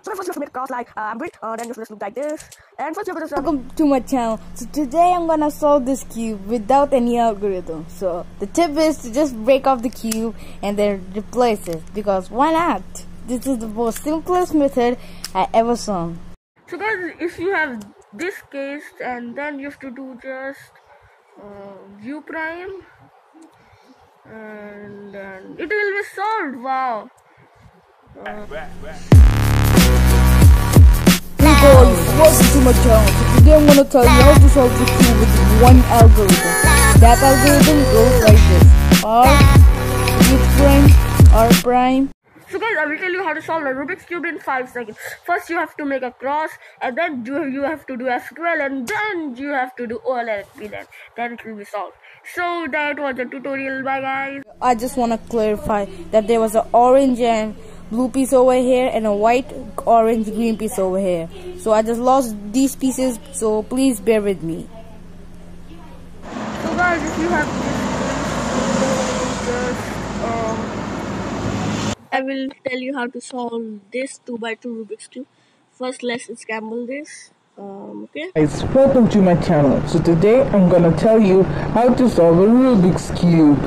So first you have to make a cross like I'm doing. Then you just look like this. And first you have to Welcome to my channel. So today I'm gonna solve this cube without any algorithm. So the tip is to just break off the cube and then replace it, because why not? This is the most simplest method I ever saw. So guys, if you have this case, and then you have to do just view prime, and then it will be solved. Wow. Hey guys, welcome to my channel. So today I'm gonna tell you how to solve the cube with one algorithm. That algorithm goes like this: R, U prime, R prime. So guys, I will tell you how to solve a Rubik's Cube in 5 seconds. First you have to make a cross, and then you have to do SQL, and then you have to do OLLP, then it will be solved. So that was the tutorial. Bye guys. I just want to clarify that there was an orange and blue piece over here and a white, orange, green piece over here. So I just lost these pieces, so please bear with me. So guys, if you have this, I will tell you how to solve this 2x2 Rubik's Cube. First, let's scramble this. Okay. Guys, welcome to my channel. So today I'm gonna tell you how to solve a Rubik's Cube.